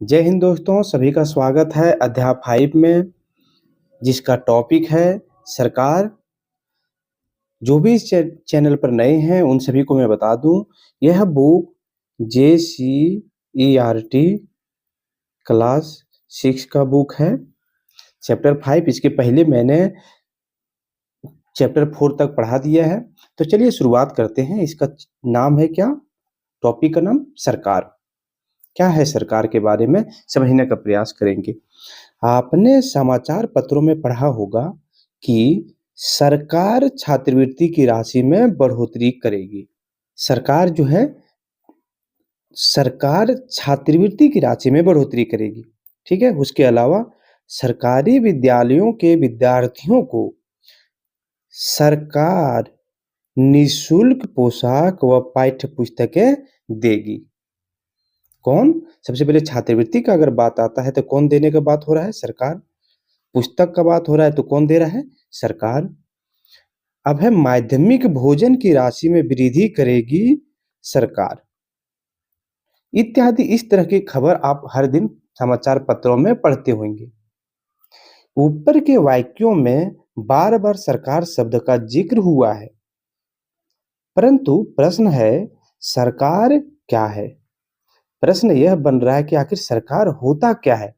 जय हिंद दोस्तों, सभी का स्वागत है अध्याय 5 में, जिसका टॉपिक है सरकार। जो भी इस चैनल पर नए हैं उन सभी को मैं बता दूं, यह बुक JCERT क्लास 6 का बुक है, चैप्टर 5। इसके पहले मैंने चैप्टर 4 तक पढ़ा दिया है। तो चलिए शुरुआत करते हैं। इसका नाम है क्या? टॉपिक का नाम सरकार। क्या है सरकार के बारे में समझने का प्रयास करेंगे। आपने समाचार पत्रों में पढ़ा होगा कि सरकार छात्रवृत्ति की राशि में बढ़ोतरी करेगी। सरकार जो है, सरकार छात्रवृत्ति की राशि में बढ़ोतरी करेगी। ठीक है। उसके अलावा सरकारी विद्यालयों के विद्यार्थियों को सरकार निःशुल्क पोशाक व पाठ्य पुस्तकें देगी। कौन? सबसे पहले छात्रवृत्ति का अगर बात आता है तो कौन देने का बात हो रहा है? सरकार। पुस्तक का बात हो रहा है तो कौन दे रहा है? सरकार। अब है माध्यमिक भोजन की राशि में वृद्धि करेगी सरकार, इत्यादि। इस तरह की खबर आप हर दिन समाचार पत्रों में पढ़ते होंगे। ऊपर के वाक्यों में बार बार सरकार शब्द का जिक्र हुआ है, परंतु प्रश्न है सरकार क्या है? प्रश्न यह बन रहा है कि आखिर सरकार होता क्या है?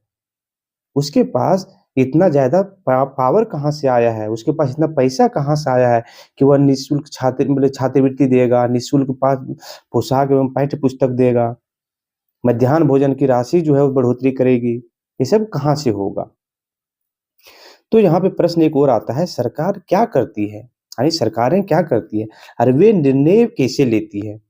उसके पास इतना ज़्यादा पावर कहाँ से आया है? उसके पास इतना पैसा कहाँ से आया है कि वह निःशुल्क छात्रवृत्ति देगा, निःशुल्क पोशाक एवं पाठ्य पुस्तक देगा, मध्याह्न भोजन की राशि जो है वो बढ़ोतरी करेगी। ये सब कहाँ से होगा? तो यहाँ पे प्रश्न एक और आता है, सरकार क्या करती है? यानी सरकारें क्या करती है और वे निर्णय कैसे लेती है?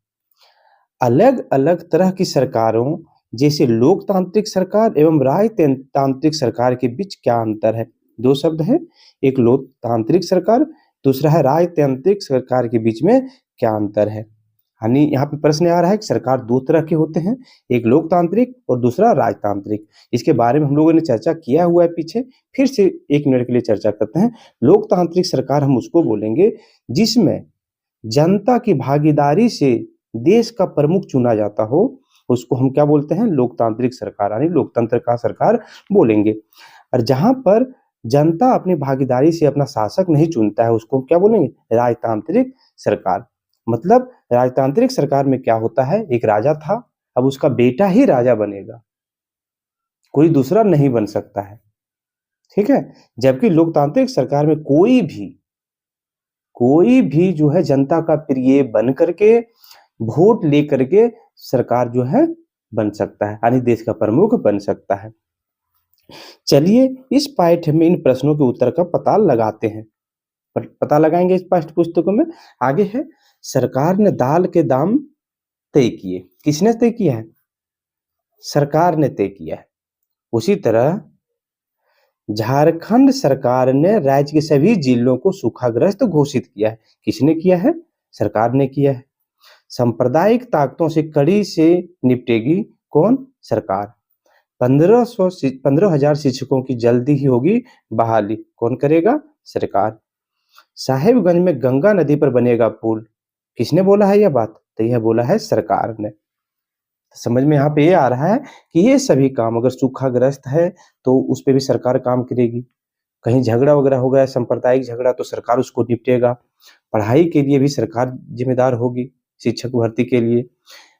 अलग अलग तरह की सरकारों, जैसे लोकतांत्रिक सरकार एवं राजतांत्रिक सरकार के बीच क्या अंतर है? दो शब्द हैं, एक लोकतांत्रिक सरकार, दूसरा है राजतांत्रिक सरकार। के बीच में क्या अंतर है? यानी यहाँ पे प्रश्न आ रहा है कि सरकार दो तरह के होते हैं, एक लोकतांत्रिक और दूसरा राजतांत्रिक। इसके बारे में हम लोगों ने चर्चा किया हुआ है पीछे, फिर से 1 मिनट के लिए चर्चा करते हैं। लोकतांत्रिक सरकार हम उसको बोलेंगे जिसमें जनता की भागीदारी से देश का प्रमुख चुना जाता हो, उसको हम क्या बोलते हैं? लोकतांत्रिक सरकार, यानी लोकतंत्र का सरकार बोलेंगे। और जहां पर जनता अपनी भागीदारी से अपना शासक नहीं चुनता है, उसको क्या बोलेंगे? राजतांत्रिक सरकार। मतलब राजतांत्रिक सरकार में क्या होता है, एक राजा था, अब उसका बेटा ही राजा बनेगा, कोई दूसरा नहीं बन सकता है। ठीक है। जबकि लोकतांत्रिक सरकार में कोई भी जो है जनता का प्रिय बन करके, वोट लेकर के सरकार जो है बन सकता है, यानी देश का प्रमुख बन सकता है। चलिए इस पाठ में इन प्रश्नों के उत्तर का पता लगाते हैं। पता लगाएंगे इस पाठ्य पुस्तकों में। आगे है, सरकार ने दाल के दाम तय किए। किसने तय किया है? सरकार ने तय किया है। उसी तरह झारखंड सरकार ने राज्य के सभी जिलों को सूखाग्रस्त घोषित किया है। किसने किया है? सरकार ने किया है। सांप्रदायिक ताकतों से कड़ी से निपटेगी कौन? सरकार। 15,000 शिक्षकों की जल्दी ही होगी बहाली। कौन करेगा? सरकार। साहेबगंज में गंगा नदी पर बनेगा पुल। किसने बोला है यह बात? तो यह बोला है सरकार ने। समझ में यहाँ पे ये आ रहा है कि ये सभी काम, अगर सूखाग्रस्त है तो उस पे भी सरकार काम करेगी। कहीं झगड़ा वगैरह हो गया, सांप्रदायिक झगड़ा, तो सरकार उसको निपटेगा। पढ़ाई के लिए भी सरकार जिम्मेदार होगी, शिक्षक भर्ती के लिए।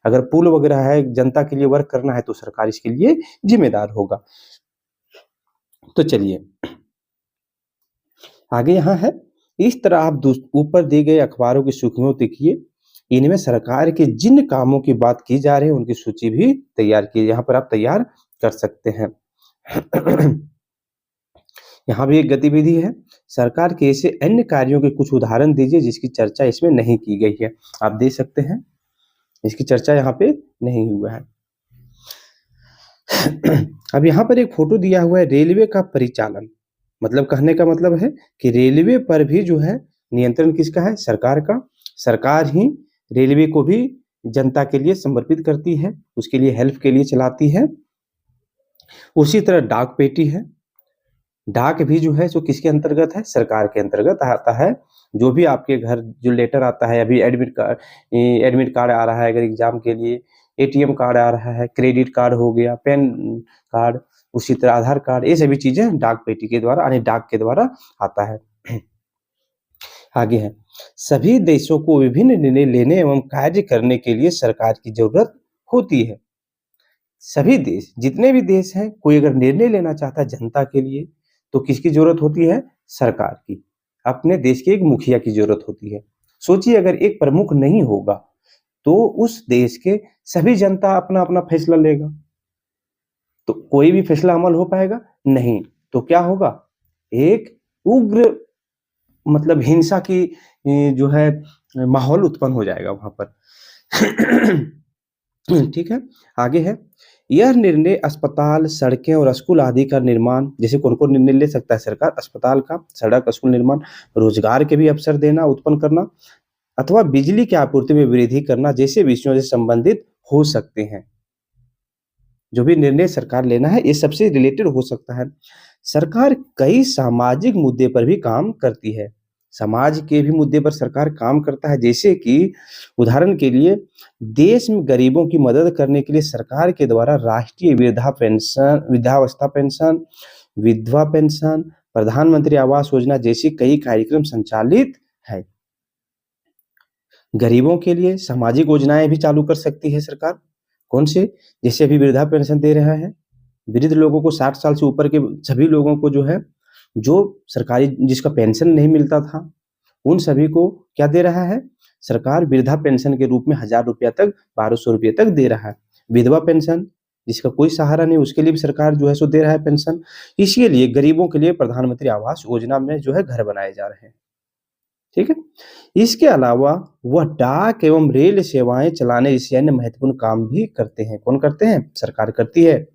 अगर पुल वगैरह है, जनता के लिए वर्क करना है, तो सरकार इसके लिए जिम्मेदार होगा। तो चलिए आगे यहाँ है, इस तरह आप ऊपर दिए गए अखबारों की सुर्खियों देखिए, इनमें सरकार के जिन कामों की बात की जा रही है उनकी सूची भी तैयार की, यहाँ पर आप तैयार कर सकते हैं। यहाँ भी एक गतिविधि है, सरकार के ऐसे अन्य कार्यों के कुछ उदाहरण दीजिए जिसकी चर्चा इसमें नहीं की गई है। आप दे सकते हैं, इसकी चर्चा यहाँ पे नहीं हुआ है। अब यहाँ पर एक फोटो दिया हुआ है, रेलवे का परिचालन। मतलब कहने का मतलब है कि रेलवे पर भी जो है नियंत्रण किसका है? सरकार का। सरकार ही रेलवे को भी जनता के लिए समर्पित करती है, उसके लिए हेल्प के लिए चलाती है। उसी तरह डाक पेटी है, डाक भी जो है जो किसके अंतर्गत है? सरकार के अंतर्गत आता है। जो भी आपके घर जो लेटर आता है, अभी एडमिट कार्ड आ रहा है अगर एग्जाम के लिए, एटीएम कार्ड आ रहा है, क्रेडिट कार्ड हो गया, पैन कार्ड, उसी तरह आधार कार्ड, ये सभी चीजें डाक पेटी के द्वारा यानी डाक के द्वारा आता है। आगे है, सभी देशों को विभिन्न निर्णय लेने एवं कार्य करने के लिए सरकार की जरूरत होती है। सभी देश, जितने भी देश हैं, कोई अगर निर्णय लेना चाहता है जनता के लिए, तो किसकी जरूरत होती है? सरकार की। अपने देश के एक मुखिया की जरूरत होती है। सोचिए अगर एक प्रमुख नहीं होगा, तो उस देश के सभी जनता अपना-अपना फैसला लेगा। तो कोई भी फैसला अमल हो पाएगा? नहीं। तो क्या होगा? एक उग्र मतलब हिंसा की जो है माहौल उत्पन्न हो जाएगा वहाँ पर। ठीक है, आगे है, यह निर्णय अस्पताल, सड़कें और स्कूल आदि का निर्माण, जैसे कौन-कौन निर्णय ले सकता है सरकार? अस्पताल का, सड़क, स्कूल निर्माण, रोजगार के भी अवसर देना, उत्पन्न करना अथवा बिजली की आपूर्ति में वृद्धि करना जैसे विषयों से संबंधित हो सकते हैं। जो भी निर्णय सरकार लेना है, ये सबसे रिलेटेड हो सकता है। सरकार कई सामाजिक मुद्दे पर भी काम करती है। समाज के भी मुद्दे पर सरकार काम करता है, जैसे कि उदाहरण के लिए देश में गरीबों की मदद करने के लिए सरकार के द्वारा राष्ट्रीय वृद्धावस्था पेंशन, विधवा पेंशन, प्रधानमंत्री आवास योजना जैसी कई कार्यक्रम संचालित है। गरीबों के लिए सामाजिक योजनाएं भी चालू कर सकती है सरकार। कौन से? जैसे अभी वृद्धा पेंशन दे रहा है, वृद्ध लोगों को 60 साल से ऊपर के सभी लोगों को जो है, जो सरकारी जिसका पेंशन नहीं मिलता था, उन सभी को क्या दे रहा है? सरकार वृद्धा पेंशन के रूप में 1000 रुपया तक, 1200 रुपये तक दे रहा है। विधवा पेंशन, जिसका कोई सहारा नहीं, उसके लिए भी सरकार जो है सो दे रहा है पेंशन। इसी लिए गरीबों के लिए प्रधानमंत्री आवास योजना में जो है घर बनाए जा रहे हैं। ठीक है? इसके अलावा वह डाक एवं रेल सेवाएं चलाने जैसे अन्य महत्वपूर्ण काम भी करते हैं। कौन करते हैं? सरकार करती है।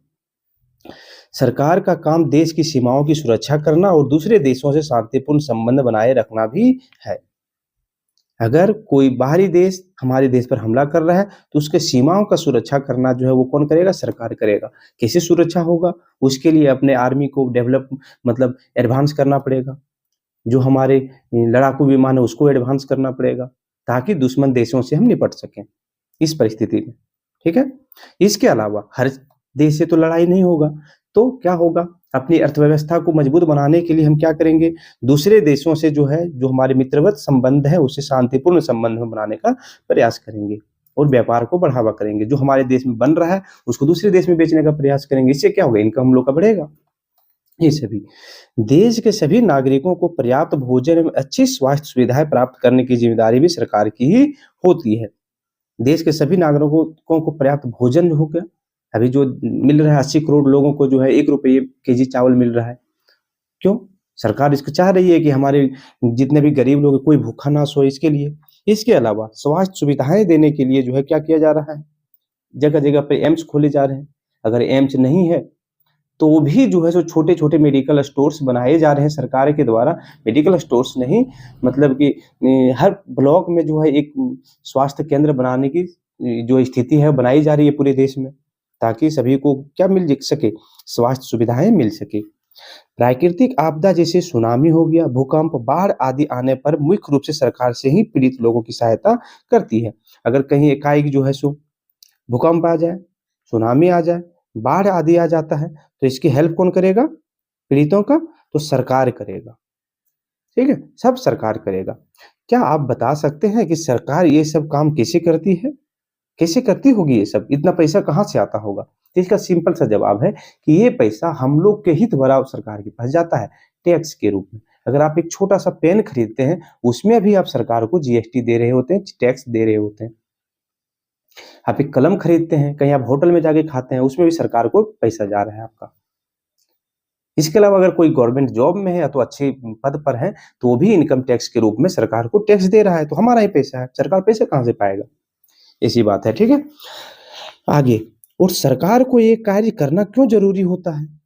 सरकार का काम देश की सीमाओं की सुरक्षा करना और दूसरे देशों से शांतिपूर्ण संबंध बनाए रखना भी है। अगर कोई बाहरी देश हमारे देश पर हमला कर रहा है, तो उसके सीमाओं का सुरक्षा करना जो है वो कौन करेगा? सरकार करेगा। कैसे सुरक्षा होगा? उसके लिए अपने आर्मी को डेवलप मतलब एडवांस करना पड़ेगा। जो हमारे लड़ाकू विमान है उसको एडवांस करना पड़ेगा, ताकि दुश्मन देशों से हम निपट सकें इस परिस्थिति में। ठीक है? इसके अलावा हर देश से तो लड़ाई नहीं होगा, तो क्या होगा? अपनी अर्थव्यवस्था को मजबूत बनाने के लिए हम क्या करेंगे? दूसरे देशों से जो है, जो हमारे मित्रवत संबंध है, उससे शांतिपूर्ण संबंध बनाने का प्रयास करेंगे और व्यापार को बढ़ावा करेंगे। जो हमारे देश में बन रहा है, उसको दूसरे देश में बेचने का प्रयास करेंगे। इससे क्या होगा? इनकम हम लोग का बढ़ेगा। ये सभी देश के सभी नागरिकों को पर्याप्त भोजन एवं अच्छी स्वास्थ्य सुविधाएं प्राप्त करने की जिम्मेदारी भी सरकार की ही होती है। देश के सभी नागरिकों को पर्याप्त भोजन हो गया। अभी जो मिल रहा है 80 करोड़ लोगों को जो है 1 रुपये केजी चावल मिल रहा है। क्यों? सरकार इसको चाह रही है कि हमारे जितने भी गरीब लोग हैं, कोई भूखा ना सोए, इसके लिए। इसके अलावा स्वास्थ्य सुविधाएं देने के लिए जो है क्या किया जा रहा है? जगह-जगह पे एम्स खोले जा रहे हैं। अगर एम्स नहीं है, तो भी जो है सो छोटे-छोटे मेडिकल स्टोर्स बनाए जा रहे हैं सरकार के द्वारा। मेडिकल स्टोर्स नहीं, मतलब कि हर ब्लॉक में जो है एक स्वास्थ्य केंद्र बनाने की जो स्थिति है बनाई जा रही है पूरे देश में, ताकि सभी को क्या मिल सके? स्वास्थ्य सुविधाएं मिल सके। प्राकृतिक आपदा जैसे सुनामी हो गया, भूकंप, बाढ़ आदि आने पर मुख्य रूप से सरकार से ही पीड़ित लोगों की सहायता करती है। अगर कहीं एकाएक जो है सो भूकंप आ जाए, सुनामी आ जाए, बाढ़ आदि आ जाता है, तो इसकी हेल्प कौन करेगा? पीड़ितों का? तो सरकार करेगा। ठीक है? सब सरकार करेगा। क्या आप बता सकते हैं कि सरकार ये सब काम कैसे करती है? कैसे करती होगी ये सब? इतना पैसा कहाँ से आता होगा? तो इसका सिंपल सा जवाब है कि ये पैसा हम लोग के हित भरा सरकार के पास जाता है, टैक्स के रूप में। अगर आप एक छोटा-सा पेन खरीदते हैं, उसमें भी आप सरकार को जीएसटी दे रहे होते हैं, टैक्स दे रहे होते हैं। आप एक कलम खरीदते हैं, कहीं आप होटल में जाके खाते हैं, उसमें भी सरकार को पैसा जा रहा है आपका। इसके अलावा अगर कोई गवर्नमेंट जॉब में है या तो अच्छे पद पर है, तो वो भी इनकम टैक्स के रूप में सरकार को टैक्स दे रहा है, तो हमारा ही पैसा है, सरकार पैसे कहाँ से पाएगा? ऐसी बात है, ठीक है? आगे, और सरकार को ये कार्य करना क्यों ज़रूरी होता है?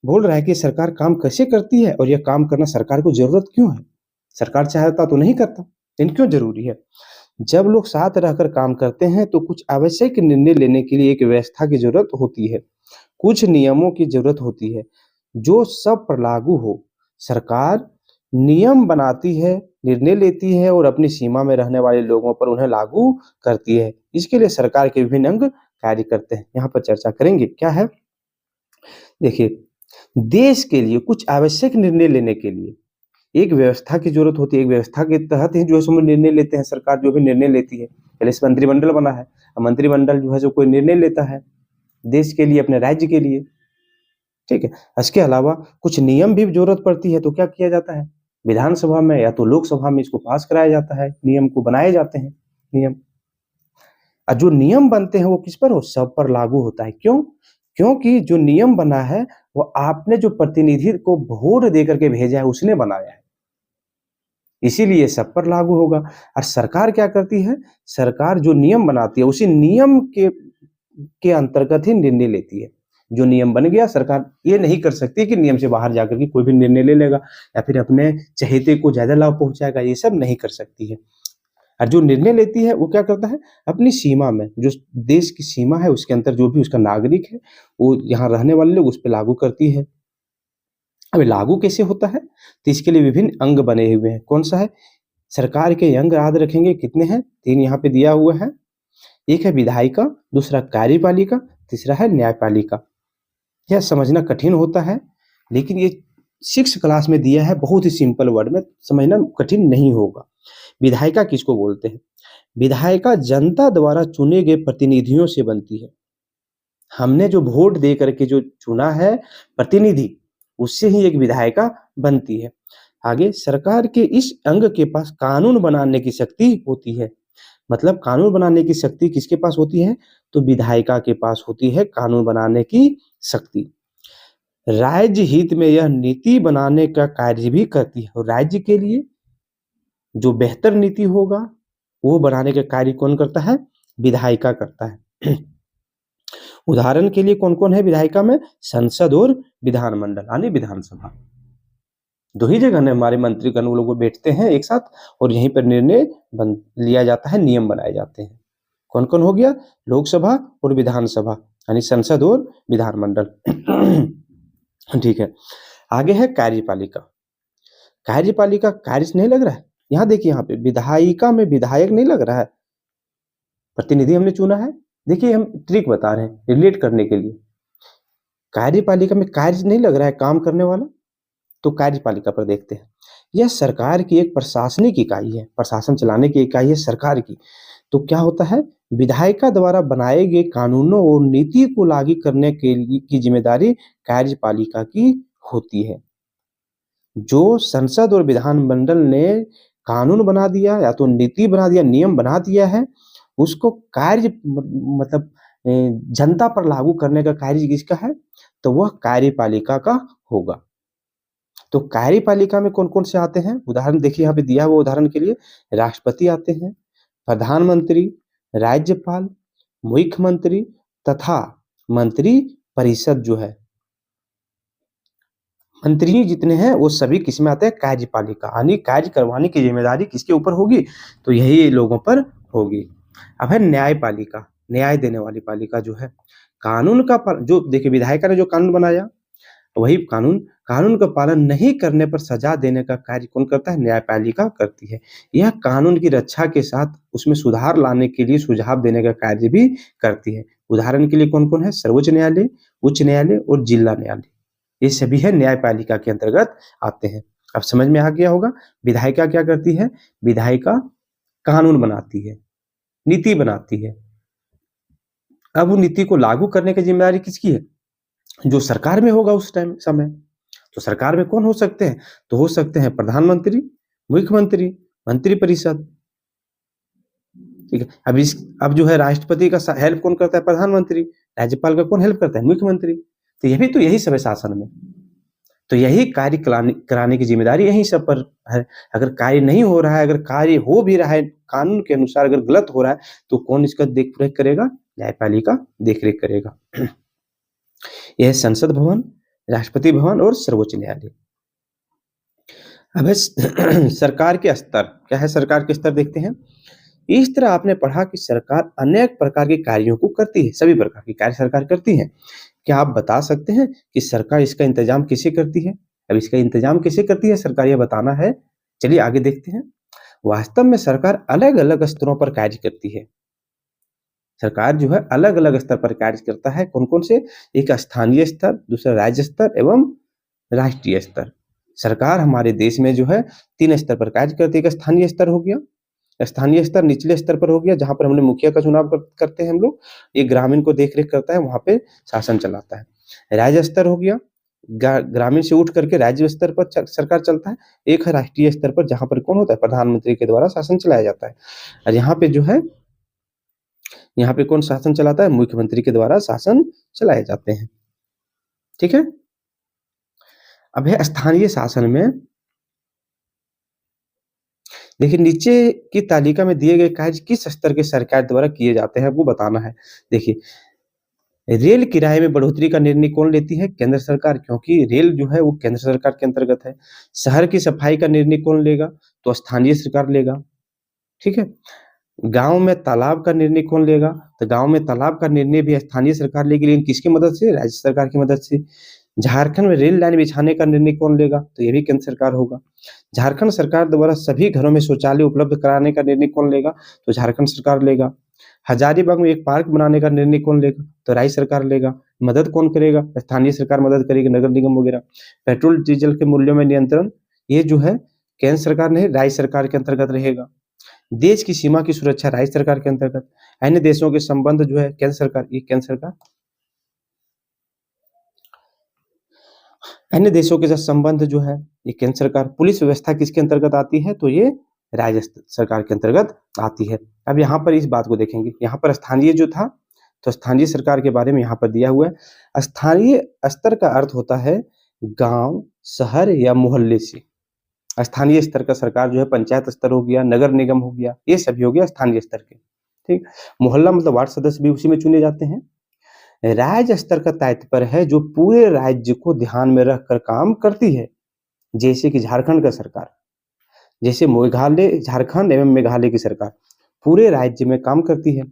बोल रहा है कि सरकार काम कैसे करती है और ये काम करना सरकार को ज़रूरत क्यों है? सरकार चाहता तो नहीं करता, लेकिन क्यों ज़रूरी है? जब लोग साथ रहकर काम करते हैं, तो कुछ आवश्यक निर्णय लेने के लिए एक व्यवस्था की ज़रूरत होती है। कुछ नियमों की ज़रूरत होती है, जो सब पर लागू हो। सरकार नियम बनाती है, निर्णय लेती है और अपनी सीमा में रहने वाले लोगों पर उन्हें लागू करती है। इसके लिए सरकार के विभिन्न अंग कार्य करते हैं, यहाँ पर चर्चा करेंगे। क्या है? देखिए, देश के लिए कुछ आवश्यक निर्णय लेने के लिए एक व्यवस्था की ज़रूरत होती है, एक व्यवस्था के तहत ही जो है सो निर्णय लेते हैं, सरकार जो भी निर्णय लेती है। पहले से मंत्रिमंडल बना है, मंत्रिमंडल जो है सो कोई निर्णय लेता है देश के लिए, अपने राज्य के लिए, ठीक है। इसके अलावा कुछ नियम भी ज़रूरत पड़ती है, तो क्या किया जाता है? विधानसभा में या तो लोकसभा में इसको पास कराया जाता है, नियम को बनाए जाते हैं, नियम। और जो नियम बनते हैं वो किस पर हो? सब पर लागू होता है। क्यों? क्योंकि जो नियम बना है वो आपने जो प्रतिनिधि को वोट दे करके भेजा है उसने बनाया है, इसीलिए सब पर लागू होगा। और सरकार क्या करती है? सरकार जो नियम बनाती है उसी नियम के अंतर्गत ही निर्णय लेती है। जो नियम बन गया, सरकार ये नहीं कर सकती कि नियम से बाहर जाकर के कोई भी निर्णय ले लेगा या फिर अपने चहेते को ज्यादा लाभ पहुंचाएगा, ये सब नहीं कर सकती है। और जो निर्णय लेती है वो क्या करता है? अपनी सीमा में, जो देश की सीमा है उसके अंदर जो भी उसका नागरिक है, वो यहाँ रहने वाले लोग उस पर लागू करती है। अब लागू कैसे होता है? तो इसके लिए विभिन्न अंग बने हुए हैं। कौन सा है? सरकार के अंग याद रखेंगे, कितने हैं? 3 यहाँ पे दिया हुआ है। एक है विधायिका, दूसरा कार्यपालिका, तीसरा है न्यायपालिका। यह समझना कठिन होता है, लेकिन ये 6 क्लास में दिया है, बहुत ही सिंपल वर्ड में, समझना कठिन नहीं होगा। विधायिका किसको बोलते हैं? विधायिका जनता द्वारा चुने गए प्रतिनिधियों से बनती है। हमने जो वोट दे करके जो चुना है प्रतिनिधि, उससे ही एक विधायिका बनती है। आगे, सरकार के इस अंग के पास कानून बनाने की शक्ति होती है। मतलब कानून बनाने की शक्ति किसके पास होती है? तो विधायिका के पास होती है कानून बनाने की शक्ति। राज्य हित में यह नीति बनाने का कार्य भी करती है, और राज्य के लिए जो बेहतर नीति होगा वो बनाने का कार्य कौन करता है? विधायिका करता है। उदाहरण के लिए कौन कौन है विधायिका में? संसद और विधानमंडल, यानी विधानसभा। 2 ही जगह ने हमारे मंत्रीगण लोग बैठते हैं एक साथ और यहीं पर निर्णय लिया जाता है, नियम बनाए जाते हैं। कौन कौन हो गया? लोकसभा और विधानसभा, यानी संसद और विधानमंडल। ठीक है। आगे है कार्यपालिका। कार्यपालिका कार्य से नहीं लग रहा है? यहाँ देखिए, यहाँ पे विधायिका में विधायक नहीं लग रहा है, प्रतिनिधि हमने चुना है। देखिए, हम ट्रिक बता रहे हैं रिलेट करने के लिए। कार्यपालिका में कार्य नहीं लग रहा है, काम करने वाला, तो कार्यपालिका पर देखते हैं। यह सरकार की एक प्रशासनिक इकाई है, प्रशासन चलाने की इकाई है सरकार की। तो क्या होता है? विधायिका द्वारा बनाए गए कानूनों और नीति को लागू करने के लिए की जिम्मेदारी कार्यपालिका की होती है। जो संसद और विधानमंडल ने कानून बना दिया या तो नीति बना दिया, नियम बना दिया है, उसको कार्य मतलब जनता पर लागू करने का कार्य किसका है? तो वह कार्यपालिका का होगा। तो कार्यपालिका में कौन कौन से आते हैं? उदाहरण देखिए, यहाँ पे दिया हुआ उदाहरण के लिए राष्ट्रपति आते हैं, प्रधानमंत्री, राज्यपाल, मुख्यमंत्री तथा मंत्री परिषद जो है, मंत्री जितने हैं वो सभी किसमें आते हैं? कार्यपालिका, यानी कार्य करवाने की जिम्मेदारी किसके ऊपर होगी? तो यही लोगों पर होगी। अब है न्यायपालिका, न्याय देने वाली पालिका जो है, कानून का जो देखिए विधायिका ने जो कानून बनाया, वही कानून का पालन नहीं करने पर सजा देने का कार्य कौन करता है? न्यायपालिका करती है। यह कानून की रक्षा के साथ उसमें सुधार लाने के लिए सुझाव देने का कार्य भी करती है। उदाहरण के लिए कौन कौन है? सर्वोच्च न्यायालय, उच्च न्यायालय और जिला न्यायालय, ये सभी है न्यायपालिका के अंतर्गत आते हैं। अब समझ में आ गया होगा। विधायिका क्या करती है? विधायिका कानून बनाती है, नीति बनाती है। अब वो नीति को लागू करने की जिम्मेदारी किसकी है? जो सरकार में होगा उस टाइम समय। तो सरकार में कौन हो सकते हैं? तो हो सकते हैं प्रधानमंत्री, मुख्यमंत्री, मंत्री परिषद। ठीक है। अब जो है राष्ट्रपति का हेल्प कौन करता है? प्रधानमंत्री। राज्यपाल का कौन हेल्प करता है? मुख्यमंत्री। तो यही सब है शासन में। तो यही कार्य कराने की जिम्मेदारी यही सब पर है। अगर कार्य नहीं हो रहा है, अगर कार्य हो भी रहा है कानून के अनुसार अगर गलत हो रहा है, तो कौन इसका देख रेख करेगा? न्यायपालिका देख रेख करेगा। यह संसद भवन, राष्ट्रपति भवन और सर्वोच्च न्यायालय। अब सरकार के स्तर क्या है? सरकार के स्तर देखते हैं। इस तरह आपने पढ़ा कि सरकार अनेक प्रकार के कार्यों को करती है, सभी प्रकार के कार्य सरकार करती है। क्या आप बता सकते हैं कि सरकार इसका इंतजाम कैसे करती है? अब इसका इंतजाम कैसे करती है सरकार, यह बताना है। चलिए आगे देखते हैं। वास्तव में सरकार अलग अलग स्तरों पर कार्य करती है। सरकार जो है अलग-अलग स्तर पर कार्य करता है। कौन-कौन से? एक स्थानीय स्तर, दूसरा राज्य स्तर एवं राष्ट्रीय स्तर। सरकार हमारे देश में जो है 3 स्तर पर कार्य करती है। एक स्थानीय स्तर हो गया, स्थानीय स्तर निचले स्तर पर हो गया जहाँ पर हमने मुखिया का चुनाव करते हैं हम लोग। एक ग्रामीण को देख-रेख करता है, वहाँ पे शासन चलाता है। राज्य स्तर हो गया, ग्रामीण से उठ करके राज्य स्तर पर सरकार चलता है। एक है राष्ट्रीय स्तर पर जहाँ पर कौन होता है? प्रधानमंत्री के द्वारा शासन चलाया जाता है। और यहाँ पे जो है, यहाँ पे कौन शासन चलाता है? मुख्यमंत्री के द्वारा शासन चलाए जाते हैं। ठीक है? अब है स्थानीय शासन में, देखिए नीचे की तालिका में दिए गए कार्य किस स्तर के सरकार द्वारा किए जाते हैं, आपको बताना है। देखिए, रेल किराए में बढ़ोतरी का निर्णय कौन लेती है? केंद्र सरकार, क्योंकि रेल जो है वो केंद्र सरकार के अंतर्गत है। शहर की सफाई का निर्णय कौन लेगा? तो स्थानीय सरकार लेगा। ठीक है? गाँव में तालाब का निर्णय कौन लेगा? तो गाँव में तालाब का निर्णय भी स्थानीय सरकार लेगी, लेकिन किसकी मदद से? राज्य सरकार की मदद से। झारखंड में रेल लाइन बिछाने का निर्णय कौन लेगा? तो ये भी केंद्र सरकार होगा। झारखंड सरकार द्वारा सभी घरों में शौचालय उपलब्ध कराने का निर्णय कौन लेगा? तो झारखंड सरकार लेगा। हजारीबाग में एक पार्क बनाने का निर्णय कौन लेगा? तो राज्य सरकार लेगा। मदद कौन करेगा? स्थानीय सरकार मदद करेगी, नगर निगम वगैरह। पेट्रोल डीजल के मूल्यों में नियंत्रण, ये जो है केंद्र सरकार नहीं, राज्य सरकार के अंतर्गत रहेगा। देश की सीमा की सुरक्षा राज्य सरकार के अंतर्गत। अन्य देशों के संबंध जो है केंद्र सरकार, ये केंद्र सरकार। अन्य देशों के साथ संबंध जो है ये केंद्र सरकार। पुलिस व्यवस्था किसके अंतर्गत आती है? तो ये राज्य सरकार के अंतर्गत आती है। अब यहाँ पर इस बात को देखेंगे, यहाँ पर स्थानीय जो था, तो स्थानीय सरकार के बारे में यहाँ पर दिया हुआ है। स्थानीय स्तर का अर्थ होता है गांव, शहर या मोहल्ले से। स्थानीय स्तर का सरकार जो है पंचायत स्तर हो गया, नगर निगम हो गया, ये सभी हो गया स्थानीय स्तर के। ठीक, मोहल्ला मतलब वार्ड सदस्य भी उसी में चुने जाते हैं। राज्य स्तर का तात्पर्य है जो पूरे राज्य को ध्यान में रखकर काम करती है, जैसे कि झारखंड का सरकार, जैसे मेघालय, झारखंड एवं मेघालय की सरकार पूरे राज्य में काम करती है।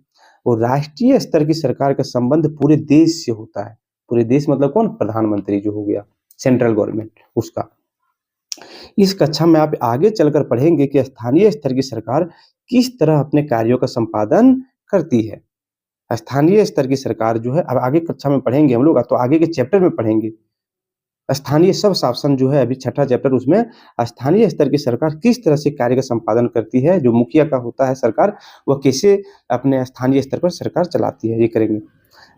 और राष्ट्रीय स्तर की सरकार का संबंध पूरे देश से होता है। पूरे देश मतलब कौन? प्रधानमंत्री जो हो गया, सेंट्रल गवर्नमेंट उसका। इस कक्षा में आप आगे चलकर पढ़ेंगे कि स्थानीय स्तर की सरकार किस तरह अपने कार्यों का संपादन करती है। स्थानीय स्तर की सरकार जो है, अब आगे कक्षा में पढ़ेंगे हम लोग, तो आगे के चैप्टर में पढ़ेंगे। स्थानीय सब शासन जो है, अभी छठा चैप्टर, उसमें स्थानीय स्तर की सरकार किस तरह से कार्य का संपादन करती है। जो मुखिया का होता है सरकार, वह कैसे अपने स्थानीय स्तर पर सरकार चलाती है, ये करेंगे।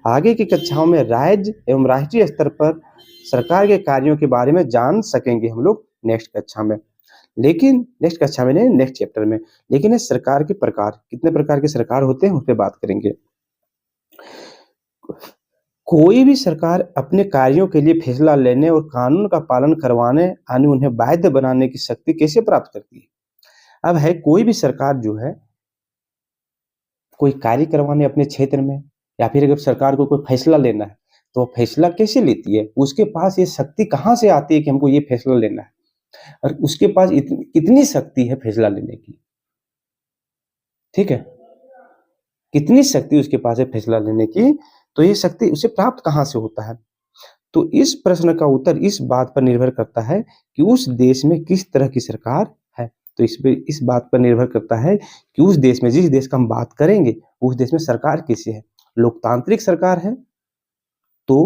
आगे की कक्षाओं में राज्य एवं राष्ट्रीय स्तर पर सरकार के कार्यों के बारे में जान सकेंगे हम लोग नेक्स्ट कक्षा में। लेकिन नेक्स्ट कक्षा में नहीं, नेक्स्ट चैप्टर में। लेकिन इस सरकार के प्रकार, कितने प्रकार के सरकार होते हैं उस पर बात करेंगे। कोई भी सरकार अपने कार्यों के लिए फैसला लेने और कानून का पालन करवाने यानी उन्हें बाध्य बनाने की शक्ति कैसे प्राप्त करती है। अब है, कोई भी सरकार जो है कोई कार्य करवाने अपने क्षेत्र में, या फिर अगर सरकार को कोई फैसला लेना है तो वो फैसला कैसे लेती है? उसके पास ये शक्ति कहाँ से आती है कि हमको ये फैसला लेना है, और उसके पास कितनी शक्ति है फैसला लेने की। ठीक है, कितनी शक्ति उसके पास है फैसला लेने की, तो ये शक्ति उसे प्राप्त कहाँ से होता है? तो इस प्रश्न का उत्तर इस बात पर निर्भर करता है कि उस देश में किस तरह की सरकार है। तो इस बात पर निर्भर करता है कि उस देश में, जिस देश का हम बात करेंगे, उस देश में सरकार कैसी है। लोकतांत्रिक सरकार है तो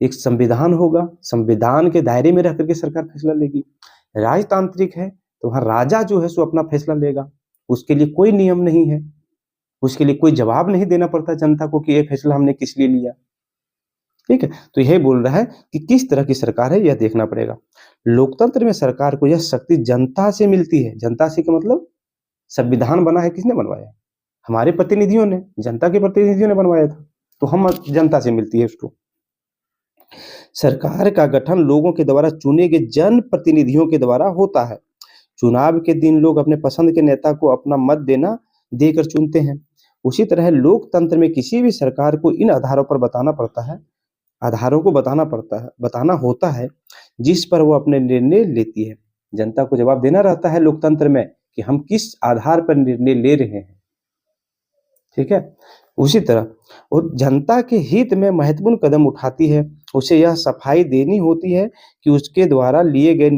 एक संविधान होगा, संविधान के दायरे में रह करके सरकार फैसला लेगी। राजतांत्रिक है तो वहाँ राजा जो है सो अपना फैसला लेगा, उसके लिए कोई नियम नहीं है, उसके लिए कोई जवाब नहीं देना पड़ता जनता को कि ये फैसला हमने किस लिए लिया। ठीक है, तो यही बोल रहा है कि किस तरह की सरकार है, यह देखना पड़ेगा। लोकतंत्र में सरकार को यह शक्ति जनता से मिलती है। जनता से का मतलब, संविधान बना है किसने बनवाया? हमारे प्रतिनिधियों ने, जनता के प्रतिनिधियों ने बनवाया था, तो हम जनता से मिलती है उसको। सरकार का गठन लोगों के द्वारा चुने गए जन प्रतिनिधियों के द्वारा होता है। चुनाव के दिन लोग अपने पसंद के नेता को अपना मत देकर चुनते हैं। उसी तरह लोकतंत्र में किसी भी सरकार को इन आधारों पर बताना होता है जिस पर वो अपने निर्णय लेती है। जनता को जवाब देना रहता है लोकतंत्र में कि हम किस आधार पर निर्णय ले रहे हैं। ठीक है, उसी तरह और जनता के हित में महत्वपूर्ण कदम उठाती है, उसे यह सफाई देनी होती है कि उसके द्वारा लिए गए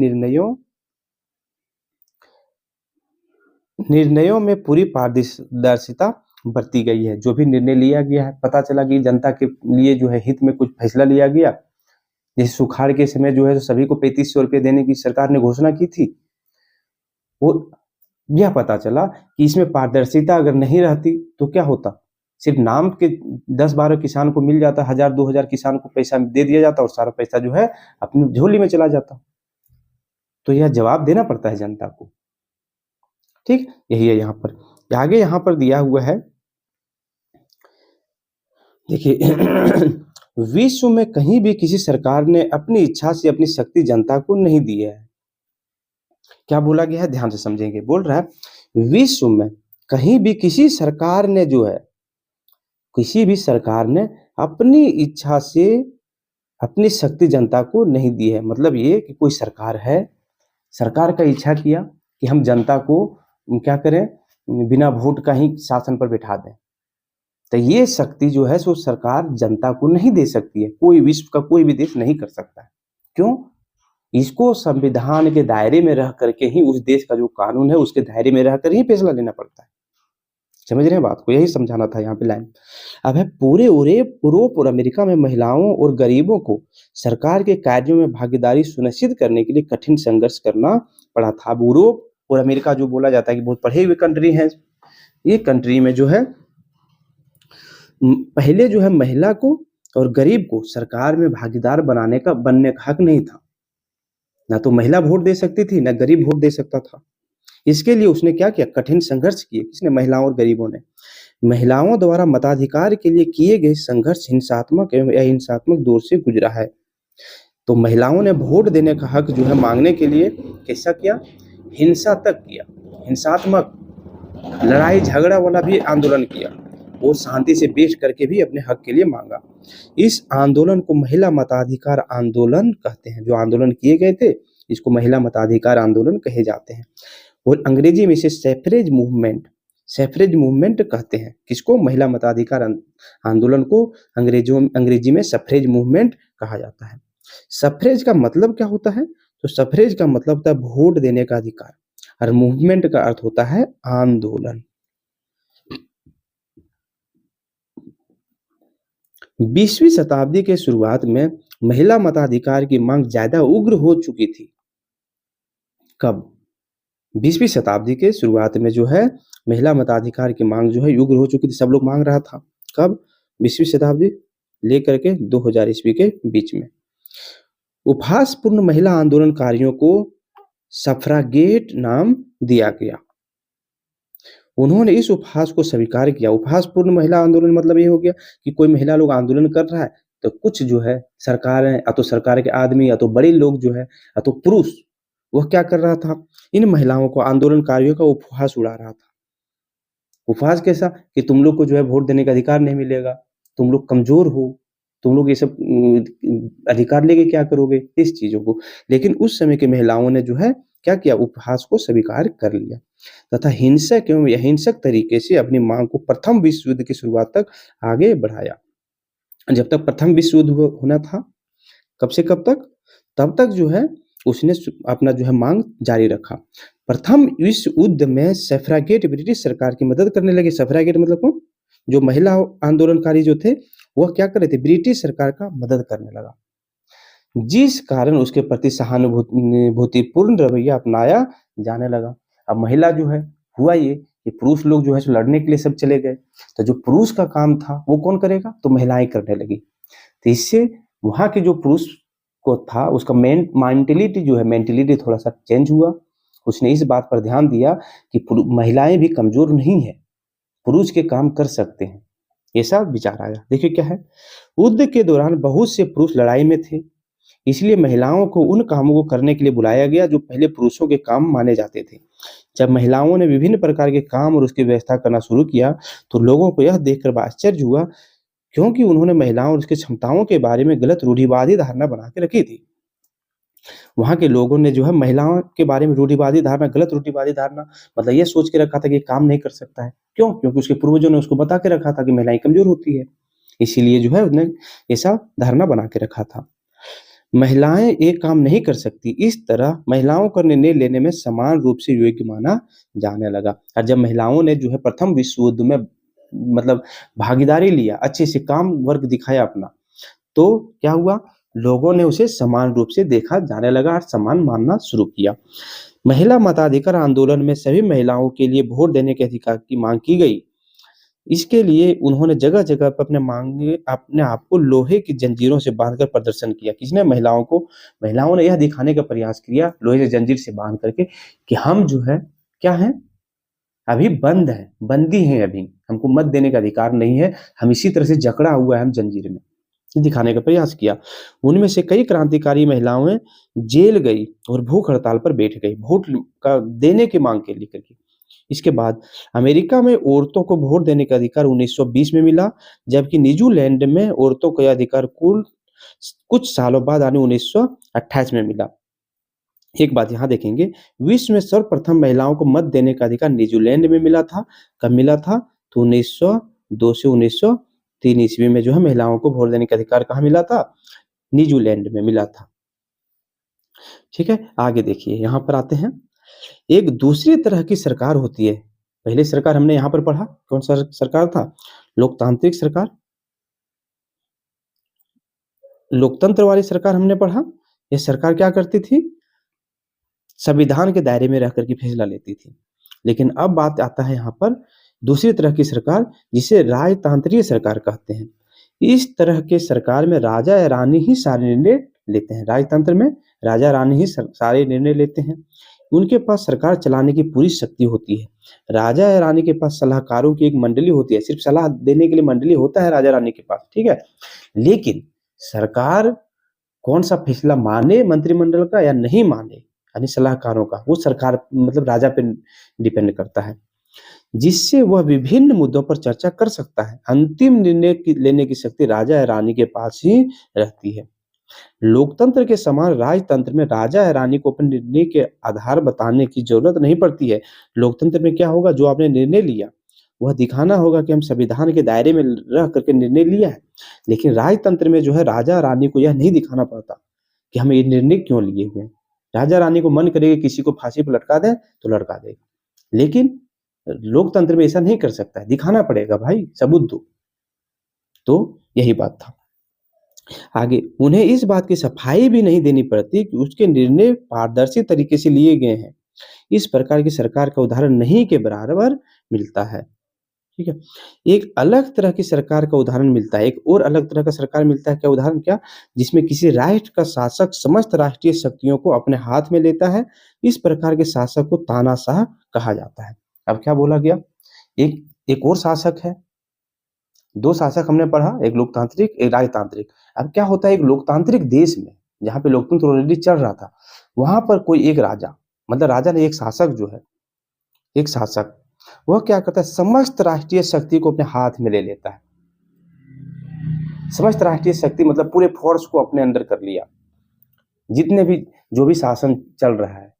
निर्णयों में पूरी पारदर्शिता बरती गई है। जो भी निर्णय लिया गया है, पता चला कि जनता के लिए जो है हित में कुछ फैसला लिया गया। जैसे सुखाड़ के समय जो है तो सभी को 3500 रुपये देने की सरकार ने घोषणा की थी। वो यह पता चला कि इसमें पारदर्शिता अगर नहीं रहती तो क्या होता। सिर्फ नाम के 10-12 किसान को मिल जाता, 1000-2000 किसान को पैसा दे दिया जाता और सारा पैसा जो है अपनी झोली में चला जाता। तो यह जवाब देना पड़ता है जनता को। ठीक, यही है यहाँ पर। आगे यहाँ पर दिया हुआ है, देखिए विश्व में कहीं भी किसी सरकार ने अपनी इच्छा से अपनी शक्ति जनता को नहीं दी है। क्या बोला गया है, ध्यान से समझेंगे। बोल रहा है विश्व में कहीं भी किसी सरकार ने जो है, किसी भी सरकार ने अपनी इच्छा से अपनी शक्ति जनता को नहीं दी है। मतलब ये कि कोई सरकार है, सरकार का इच्छा किया कि हम जनता को क्या करें, बिना वोट का ही शासन पर बैठा दें, तो ये शक्ति जो है सो सरकार जनता को नहीं दे सकती है। कोई विश्व का कोई भी देश नहीं कर सकता है। क्यों? इसको संविधान के दायरे में रह करके ही, उस देश का जो कानून है उसके दायरे में रहकर ही फैसला लेना पड़ता है। समझ रहे हैं बात को, यही समझाना था यहाँ पे लाइन। अब है पूरे यूरोप और अमेरिका में महिलाओं और गरीबों को सरकार के कार्यों में भागीदारी सुनिश्चित करने के लिए कठिन संघर्ष करना पड़ा था। अब यूरोप और अमेरिका जो बोला जाता है कि बहुत पढ़े हुए कंट्री है, ये कंट्री में जो है पहले जो है महिला को और गरीब को सरकार में भागीदार बनने का हक नहीं था। ना तो महिला वोट दे सकती थी, ना गरीब वोट दे सकता था। इसके लिए उसने क्या किया, कठिन संघर्ष किए। किसने? महिलाओं और गरीबों ने। महिलाओं द्वारा मताधिकार के लिए किए गए संघर्ष हिंसात्मक एवं अहिंसात्मक दौर से गुजरा है। तो महिलाओं ने वोट देने का हक जो है मांगने के लिए कैसा किया, हिंसा तक किया, हिंसात्मक लड़ाई झगड़ा वाला भी आंदोलन किया और शांति से बैठ करके भी अपने हक के लिए मांगा। इस आंदोलन को महिला मताधिकार आंदोलन कहते हैं। जो आंदोलन किए गए थे इसको महिला मताधिकार आंदोलन कहे जाते हैं। और अंग्रेजी में इसे सैफ्रेज मूवमेंट कहते हैं। किसको? महिला मताधिकार आंदोलन को अंग्रेजी में सफ्रेज मूवमेंट कहा जाता है। सफ्रेज का मतलब क्या होता है? तो सफ्रेज का मतलब होता है वोट देने का अधिकार, और मूवमेंट का अर्थ होता है आंदोलन। 20वीं शताब्दी के शुरुआत में महिला मताधिकार की मांग ज्यादा उग्र हो चुकी थी। कब? 20वीं शताब्दी के शुरुआत में जो है महिला मताधिकार की मांग जो है उग्र हो चुकी थी। सब लोग मांग रहा था। कब? 20वीं शताब्दी लेकर के 2000 ईस्वी के बीच में। उपहासपूर्ण महिला आंदोलनकारियों को सफ्रागेट नाम दिया गया। उन्होंने इस उपहास को स्वीकार किया। उपहासपूर्ण महिला आंदोलन मतलब ये हो गया कि कोई महिला लोग आंदोलन कर रहा है तो कुछ जो है सरकारें, या तो सरकार के आदमी, या तो बड़े लोग जो है, या तो पुरुष, वह क्या कर रहा था, इन महिलाओं को, आंदोलनकारियों का उपहास उड़ा रहा था। उपहास कैसा कि तुम लोग को जो है वोट देने का अधिकार नहीं मिलेगा, तुम लोग कमजोर हो, तुम लोग ये सब अधिकार लेके क्या करोगे, इस चीजों को। लेकिन उस समय की महिलाओं ने जो है क्या किया, उपहास को स्वीकार कर लिया तथा हिंसक एवं अहिंसक तरीके से अपनी मांग को प्रथम विश्व युद्ध की शुरुआत तक आगे बढ़ाया। जब तक प्रथम विश्व युद्ध होना था, कब से कब तक, तब तक जो है उसने अपना जो है मांग जारी रखा। प्रथम विश्व युद्ध में सफ्रागेट ब्रिटिश सरकार की मदद करने लगे। सफ्रागेट मतलब कौन? जो महिला आंदोलनकारी जो थे वह क्या कर रहे थे, ब्रिटिश सरकार का मदद करने लगा, जिस कारण उसके प्रति सहानुभूतिपूर्ण रवैया अपनाया जाने लगा। अब महिला जो है, हुआ ये कि पुरुष लोग जो है लड़ने के लिए सब चले गए, तो जो पुरुष का काम था वो कौन करेगा, तो महिलाएं करने लगी। तो इससे वहां के जो पुरुष को था उसका मेंटेलिटी जो है, मेंटेलिटी थोड़ा सा चेंज हुआ। उसने इस बात पर ध्यान दिया कि महिलाएं भी कमजोर नहीं है, पुरुष के काम कर सकते हैं, ऐसा विचार आया। देखिए क्या है, युद्ध के दौरान बहुत से पुरुष लड़ाई में थे, इसलिए महिलाओं को उन कामों को करने के लिए बुलाया गया जो पहले पुरुषों के काम माने जाते थे। जब महिलाओं ने विभिन्न प्रकार के काम और उसकी व्यवस्था करना शुरू किया तो लोगों को यह देखकर आश्चर्य हुआ, क्योंकि उन्होंने महिलाओं और उसकी क्षमताओं के बारे में गलत रूढ़िवादी धारणा बना के रखी थी। वहां के लोगों ने जो है महिलाओं के बारे में रूढ़िवादी धारणा, गलत रूढ़िवादी धारणा, मतलब ये सोच के रखा था कि काम नहीं कर सकता है। क्यों? क्योंकि उसके पूर्वजों ने उसको बता के रखा था कि महिलाएं कमजोर होती है, इसीलिए जो है उसने ऐसा धारणा बना के रखा था। महिलाएं एक काम नहीं कर सकती, इस तरह महिलाओं का निर्णय लेने में समान रूप से योग्य माना जाने लगा। और जब महिलाओं ने जो है प्रथम विश्व युद्ध में मतलब भागीदारी लिया, अच्छे से काम वर्क दिखाया अपना, तो क्या हुआ, लोगों ने उसे समान रूप से देखा जाने लगा और सम्मान मानना शुरू किया। महिला मताधिकार आंदोलन में सभी महिलाओं के लिए वोट देने के अधिकार की मांग की गई। इसके लिए उन्होंने जगह-जगह पर अपने आप को लोहे की जंजीरों से बाँधकर प्रदर्शन किया। किसने? महिलाओं को। महिलाओं ने यह दिखाने का प्रयास किया लोहे की जंजीर से बाँध करके कि हम जो है क्या हैं? अभी बंद हैं, बंदी हैं अभी, हमको मत देने का अधिकार नहीं है, हम इसी तरह से जकड़ा हुआ है हम जंजीर में। ये दिखाने का प्रयास किया। उनमें से कई क्रांतिकारी महिलाएँ जेल गई और भूख हड़ताल पर बैठ गई, वोट का देने की माँग के लेकर के। इसके बाद अमेरिका में औरतों को वोट देने का अधिकार 1920 में मिला, जबकि न्यूजीलैंड में औरतों को यह अधिकार कुल कुछ सालों बाद यानी 1928 में मिला। एक बात यहाँ देखेंगे, विश्व में सर्वप्रथम महिलाओं को मत देने का अधिकार न्यूजीलैंड में मिला था। कब मिला था? तो 1902 से 1903 ईस्वी में जो है महिलाओं को वोट देने का अधिकार कहाँ मिला था? न्यूजीलैंड में मिला था। ठीक है, आगे देखिए यहाँ पर आते हैं। एक दूसरी तरह की सरकार होती है। पहले सरकार हमने यहाँ पर पढ़ा, कौन सा सरकार था? लोकतांत्रिक सरकार। लोकतंत्र वाली सरकार हमने पढ़ा। ये सरकार क्या करती थी? संविधान के दायरे में रह कर के फैसला लेती थी। लेकिन अब बात आता है यहाँ पर दूसरी तरह की सरकार, जिसे राजतांत्रिक सरकार कहते हैं। इस तरह के सरकार में राजा या रानी ही सारे निर्णय लेते हैं। राजतंत्र में राजा रानी ही सारे निर्णय लेते हैं। उनके पास सरकार चलाने की पूरी शक्ति होती है। राजा या रानी के पास सलाहकारों की एक मंडली होती है, सिर्फ सलाह देने के लिए मंडली होता है राजा रानी के पास, ठीक है। लेकिन सरकार कौन सा फैसला माने मंत्रिमंडल का या नहीं माने, यानी सलाहकारों का, वो सरकार मतलब राजा पे डिपेंड करता है, जिससे वह विभिन्न मुद्दों पर चर्चा कर सकता है। अंतिम निर्णय लेने की शक्ति राजा या रानी के पास ही रहती है। लोकतंत्र के समान राजतंत्र में राजा या रानी को अपने निर्णय के आधार बताने की जरूरत नहीं पड़ती है। लोकतंत्र में क्या होगा, जो आपने निर्णय लिया वह दिखाना होगा कि हम संविधान के दायरे में रह करके निर्णय लिया है। लेकिन राजतंत्र में जो है राजा रानी को यह नहीं दिखाना पड़ता कि हम ये निर्णय क्यों लिए हुए हैं। राजा रानी को मन करेगा किसी को फांसी पर लटका दें तो लटका देगा, लेकिन लोकतंत्र में ऐसा नहीं कर सकता है, दिखाना पड़ेगा भाई, सबूत दो। तो यही बात था। आगे उन्हें इस बात की सफाई भी नहीं देनी पड़ती कि उसके निर्णय पारदर्शी तरीके से लिए गए हैं। इस प्रकार की सरकार का उदाहरण नहीं के बराबर मिलता है, ठीक है। एक अलग तरह की सरकार का उदाहरण मिलता है, एक और अलग तरह का सरकार मिलता है, क्या उदाहरण, क्या? जिसमें किसी राष्ट्र का शासक समस्त राष्ट्रीय शक्तियों को अपने हाथ में लेता है। इस प्रकार के शासक को तानाशाह कहा जाता है। अब क्या बोला गया, एक और शासक है, दो शासक हमने पढ़ा, एक लोकतांत्रिक एक राजतांत्रिक। अब क्या होता है, एक लोकतांत्रिक देश में जहाँ पे लोकतंत्र ऑलरेडी चल रहा था, वहां पर कोई एक राजा, मतलब राजा ने एक शासक जो है, एक शासक, वह क्या करता है, समस्त राष्ट्रीय शक्ति को अपने हाथ में ले लेता है। समस्त राष्ट्रीय शक्ति मतलब पूरे फोर्स को अपने अंदर कर लिया, जितने भी जो भी शासन चल रहा है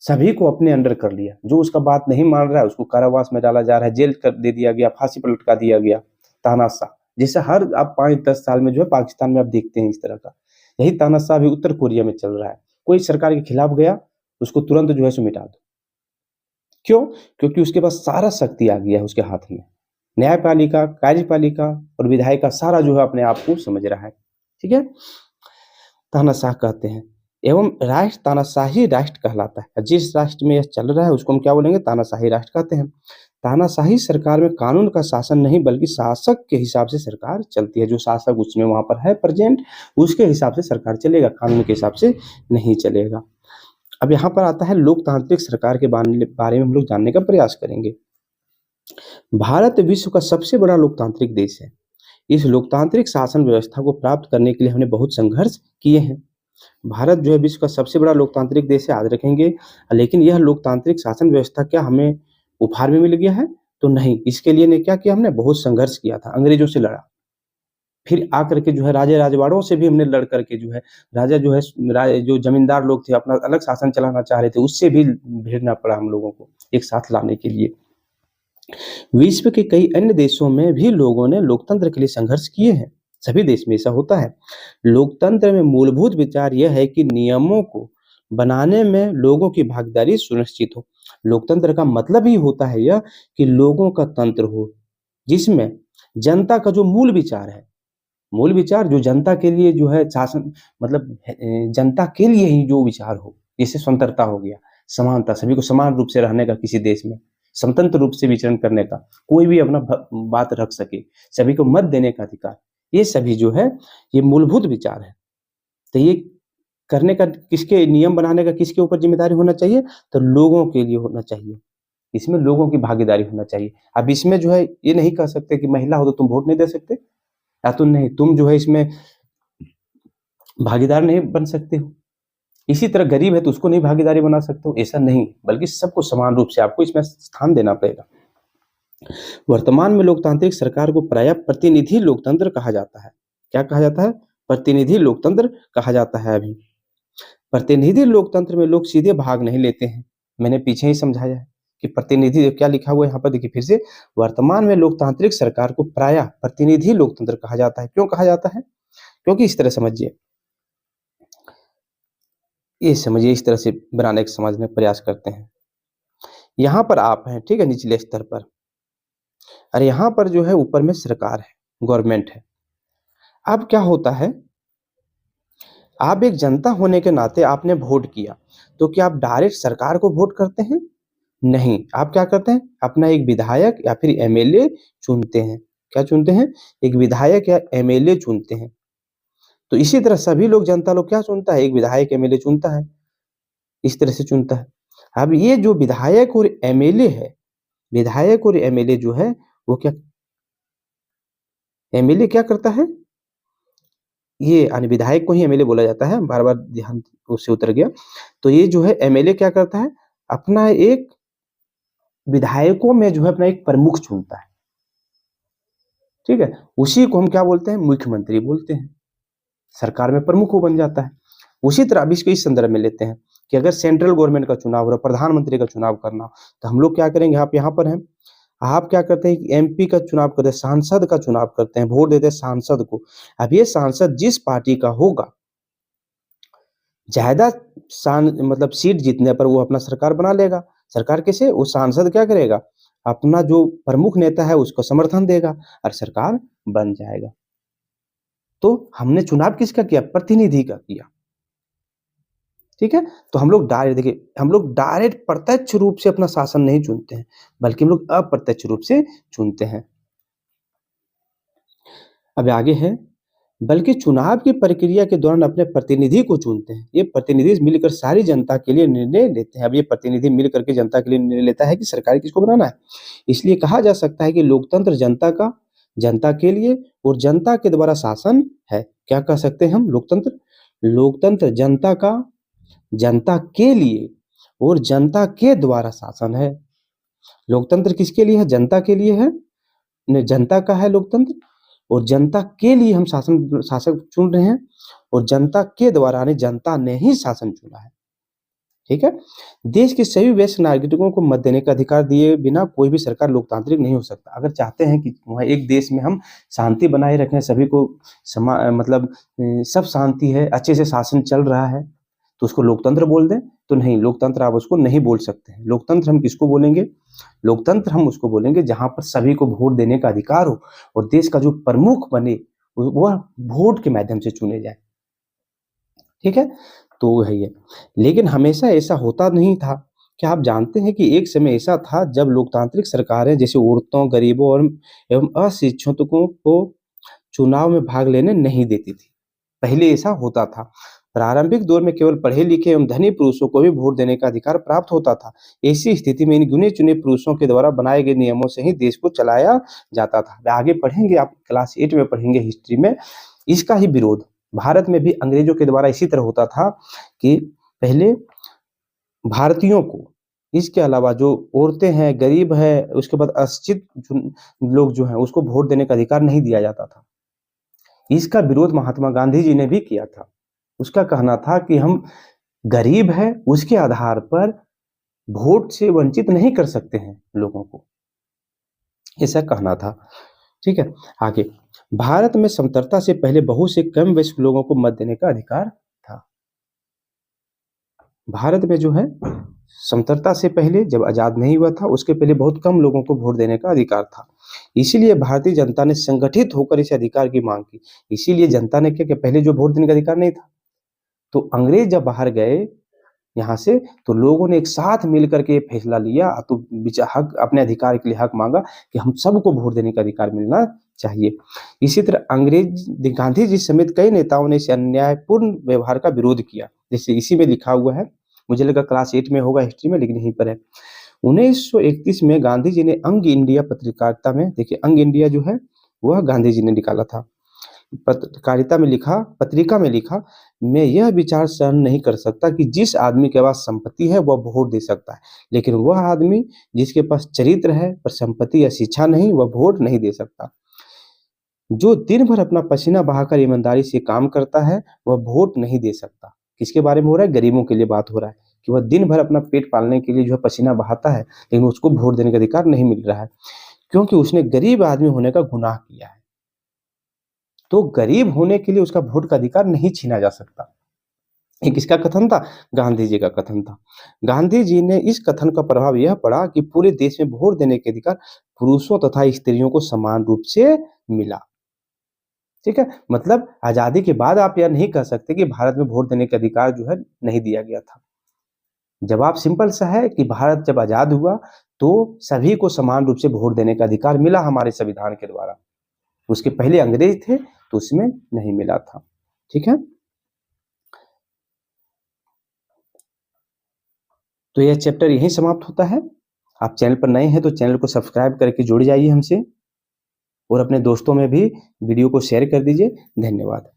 सभी को अपने अंडर कर लिया। जो उसका बात नहीं मान रहा है उसको कारावास में डाला जा रहा है, जेल कर दे दिया गया, फांसी पर लटका दिया गया, तानाशाह। जैसे हर आप 5-10 साल में जो है पाकिस्तान में आप देखते हैं इस तरह का, यही तानाशाह भी उत्तर कोरिया में चल रहा है। कोई सरकार के खिलाफ गया उसको तुरंत जो है सो मिटा दो। क्यों? क्योंकि उसके पास सारा शक्ति आ गया है उसके हाथ में। न्यायपालिका, कार्यपालिका और विधायिका सारा जो है अपने आप को समझ रहा है, ठीक है। तानाशाह कहते हैं। एवं राष्ट्र तानाशाही राष्ट्र कहलाता है। जिस राष्ट्र में यह चल रहा है उसको हम क्या बोलेंगे, तानाशाही राष्ट्र कहते हैं। तानाशाही सरकार में कानून का शासन नहीं बल्कि शासक के हिसाब से सरकार चलती है। जो शासक उसमें वहां पर है प्रेजेंट, उसके हिसाब से सरकार चलेगा, कानून के हिसाब से नहीं चलेगा। अब यहाँ पर आता है लोकतांत्रिक सरकार के बारे में हम लोग जानने का प्रयास करेंगे। भारत विश्व का सबसे बड़ा लोकतांत्रिक देश है। इस लोकतांत्रिक शासन व्यवस्था को प्राप्त करने के लिए हमने बहुत संघर्ष किए हैं। भारत जो है विश्व का सबसे बड़ा लोकतांत्रिक देश है, याद रखेंगे। लेकिन यह लोकतांत्रिक शासन व्यवस्था क्या हमें उपहार में मिल गया है? तो नहीं। इसके लिए ने क्या किया, हमने बहुत संघर्ष किया था, अंग्रेजों से लड़ा, फिर आकर के जो है राजे राजवाड़ों से भी हमने लड़ करके जो है राजा जो है जो जमींदार लोग थे अपना अलग शासन चलाना चाह रहे थे, उससे भी भिड़ना पड़ा हम लोगों को एक साथ लाने के लिए। विश्व के कई अन्य देशों में भी लोगों ने लोकतंत्र के लिए संघर्ष किए हैं। सभी देश में ऐसा होता है। लोकतंत्र में मूलभूत विचार यह है कि नियमों को बनाने में लोगों की भागीदारी सुनिश्चित हो। लोकतंत्र का मतलब ही होता है यह कि लोगों का तंत्र हो, जिसमें जनता का जो मूल विचार है, मूल विचार जो जनता के लिए जो है शासन, मतलब जनता के लिए ही जो विचार हो, जैसे स्वतंत्रता हो गया, समानता, सभी को समान रूप से रहने का किसी देश में, स्वतंत्र रूप से विचरण करने का, कोई भी अपना बात रख सके, सभी को मत देने का अधिकार, ये सभी जो है ये मूलभूत विचार है। तो ये करने का किसके, नियम बनाने का किसके ऊपर जिम्मेदारी होना चाहिए, तो लोगों के लिए होना चाहिए, इसमें लोगों की भागीदारी होना चाहिए। अब इसमें जो है ये नहीं कह सकते कि महिला हो तो तुम वोट नहीं दे सकते, या तो नहीं तुम जो है इसमें भागीदार नहीं बन सकते हो, इसी तरह गरीब है तो उसको नहीं भागीदारी बना सकते हो, ऐसा नहीं, बल्कि सबको समान रूप से आपको इसमें स्थान देना पड़ेगा। वर्तमान में लोकतांत्रिक सरकार को प्रायः प्रतिनिधि लोकतंत्र कहा जाता है। क्या कहा जाता है? प्रतिनिधि लोकतंत्र कहा जाता है। अभी प्रतिनिधि लोकतंत्र में लोग सीधे भाग नहीं लेते हैं, मैंने पीछे ही समझाया है कि प्रतिनिधि क्या लिखा हुआ है यहाँ पर, देखिए फिर से, वर्तमान में लोकतांत्रिक सरकार को प्रायः प्रतिनिधि लोकतंत्र कहा जाता है। क्यों कहा जाता है? क्योंकि इस तरह समझिए, ये समझिए, इस तरह से बनाने का समझने का प्रयास करते हैं। यहाँ पर आप हैं, ठीक है, निचले स्तर पर, और यहाँ पर जो है ऊपर में सरकार है, गवर्नमेंट है। अब क्या होता है, आप एक जनता होने के नाते आपने वोट किया, तो क्या आप डायरेक्ट सरकार को वोट करते हैं? नहीं, आप क्या करते हैं, अपना एक विधायक या फिर एमएलए चुनते हैं। क्या चुनते हैं? एक विधायक या एमएलए चुनते हैं। तो इसी तरह सभी लोग, जनता लोग क्या चुनता है, एक विधायक एमएलए चुनता है, इस तरह से चुनता है। अब ये जो विधायक और एमएलए है, विधायक और एमएलए जो है वो क्या, एमएलए क्या करता है, ये यानी विधायक को ही एमएलए बोला जाता है, बार बार ध्यान उससे उतर गया। तो ये जो है एमएलए क्या करता है, अपना एक विधायकों में जो है अपना एक प्रमुख चुनता है, ठीक है, उसी को हम क्या बोलते हैं, मुख्यमंत्री बोलते हैं, सरकार में प्रमुख वो बन जाता है। उसी तरह अब इसको इस संदर्भ में लेते हैं कि अगर सेंट्रल गवर्नमेंट का चुनाव हो रहा, प्रधानमंत्री का चुनाव करना हो, तो हम लोग क्या करेंगे, आप यहाँ पर हैं, आप क्या करते हैं कि एमपी का चुनाव करते हैं, सांसद का चुनाव करते हैं, वोट देते हैं सांसद को। अब ये सांसद जिस पार्टी का होगा, ज्यादा मतलब सीट जीतने पर वो अपना सरकार बना लेगा। सरकार कैसे, वो सांसद क्या करेगा, अपना जो प्रमुख नेता है उसको समर्थन देगा और सरकार बन जाएगा। तो हमने चुनाव किसका किया, प्रतिनिधि का किया, ठीक है। तो हम लोग डायरेक्ट, देखिए हम लोग डायरेक्ट प्रत्यक्ष रूप से अपना शासन नहीं चुनते हैं, बल्कि हम लोग अप्रत्यक्ष रूप से चुनते हैं। अब आगे है, बल्कि चुनाव की प्रक्रिया के दौरान अपने प्रतिनिधि को चुनते हैं। ये प्रतिनिधि मिलकर सारी जनता के लिए निर्णय लेते हैं। अब ये प्रतिनिधि मिलकर के जनता के लिए निर्णय लेता है कि सरकार किसको बनाना है। इसलिए कहा जा सकता है कि लोकतंत्र जनता का, जनता के लिए और जनता के द्वारा शासन है। क्या कह सकते हैं हम, लोकतंत्र, लोकतंत्र जनता का, जनता के लिए और जनता के द्वारा शासन है। लोकतंत्र किसके लिए है, जनता के लिए है, जनता का है लोकतंत्र, और जनता के लिए हम शासक चुन रहे हैं, और जनता के द्वारा यानी जनता ने ही शासन चुना है, ठीक है। देश के सभी वयस्क नागरिकों को मत देने का अधिकार दिए बिना कोई भी सरकार लोकतांत्रिक नहीं हो सकता। अगर चाहते हैं कि वहाँ एक देश में हम शांति बनाए रखें, सभी को मतलब सब शांति है, अच्छे से शासन चल रहा है, तो उसको लोकतंत्र बोल दें, तो नहीं, लोकतंत्र आप उसको नहीं बोल सकते हैं। लोकतंत्र हम किसको बोलेंगे, लोकतंत्र हम उसको बोलेंगे जहां पर सभी को वोट देने का अधिकार हो और देश का जो प्रमुख बने वह वोट के माध्यम से चुने जाए, ठीक है। तो है ये, लेकिन हमेशा ऐसा होता नहीं था। क्या आप जानते हैं कि एक समय ऐसा था जब लोकतांत्रिक सरकारें जैसे औरतों, गरीबों और एवं अशिक्षितों को चुनाव में भाग लेने नहीं देती थी। पहले ऐसा होता था। प्रारंभिक दौर में केवल पढ़े लिखे एवं धनी पुरुषों को भी वोट देने का अधिकार प्राप्त होता था। ऐसी स्थिति में इन गिने चुने पुरुषों के द्वारा बनाए गए नियमों से ही देश को चलाया जाता था। आगे पढ़ेंगे, आप क्लास 8 में पढ़ेंगे हिस्ट्री में, इसका ही विरोध भारत में भी अंग्रेजों के द्वारा इसी तरह होता था कि पहले भारतीयों को, इसके अलावा जो औरतें हैं, गरीब है, उसके बाद अशिक्षित लोग जो हैं उसको वोट देने का अधिकार नहीं दिया जाता था। इसका विरोध महात्मा गांधी जी ने भी किया था। उसका कहना था कि हम गरीब हैं, उसके आधार पर वोट से वंचित नहीं कर सकते हैं लोगों को, ऐसा कहना था, ठीक है। आगे, भारत में समतंत्रता से पहले बहुत से कम वयस्क लोगों को मत देने का अधिकार था। भारत में जो है स्वतंत्रता से पहले जब आज़ाद नहीं हुआ था, उसके पहले बहुत कम लोगों को वोट देने का अधिकार था। इसीलिए भारतीय जनता ने संगठित होकर इस अधिकार की मांग की। इसीलिए जनता ने क्या, कि पहले जो वोट देने का अधिकार नहीं था, तो अंग्रेज जब बाहर गए यहाँ से, तो लोगों ने एक साथ मिलकर के फैसला लिया, तो हक, अपने अधिकार के लिए हक मांगा कि हम सबको वोट देने का अधिकार मिलना चाहिए। इसी तरह गांधी जी समेत कई नेताओं ने इस अन्यायपूर्ण व्यवहार का विरोध किया। जैसे इसी में लिखा हुआ है, मुझे लगा क्लास 8 में होगा हिस्ट्री में, लेकिन यहीं पर है। 1931 में गांधी जी ने अंग इंडिया पत्रकारिता में, देखिए अंग इंडिया जो है वह गांधी जी ने निकाला था, पत्रिका में लिखा, मैं यह विचार सहन नहीं कर सकता कि जिस आदमी के पास संपत्ति है वह वोट दे सकता है, लेकिन वह आदमी जिसके पास चरित्र है पर संपत्ति या शिक्षा नहीं, वह वोट नहीं दे सकता। जो दिन भर अपना पसीना बहाकर ईमानदारी से काम करता है वह वोट नहीं दे सकता। किसके बारे में हो रहा है? गरीबों के लिए बात हो रहा है कि वह दिन भर अपना पेट पालने के लिए जो है पसीना बहाता है, लेकिन उसको वोट देने का अधिकार नहीं मिल रहा है, क्योंकि उसने गरीब आदमी होने का गुनाह किया है। तो गरीब होने के लिए उसका वोट का अधिकार नहीं छीना जा सकता। ये किसका कथन था? गांधी जी का कथन था। गांधी जी ने इस कथन का प्रभाव यह पड़ा कि पूरे देश में वोट देने के अधिकार पुरुषों तथा स्त्रियों को समान रूप से मिला। ठीक है, मतलब आजादी के बाद आप यह नहीं कह सकते कि भारत में वोट देने का अधिकार जो है नहीं दिया गया था। जवाब सिंपल सा है कि भारत जब आजाद हुआ तो सभी को समान रूप से वोट देने का अधिकार मिला हमारे संविधान के द्वारा। उसके पहले अंग्रेज थे तो उसमें नहीं मिला था। ठीक है, तो यह चैप्टर यहीं समाप्त होता है। आप चैनल पर नए हैं तो चैनल को सब्सक्राइब करके जुड़ जाइए हमसे, और अपने दोस्तों में भी वीडियो को शेयर कर दीजिए। धन्यवाद।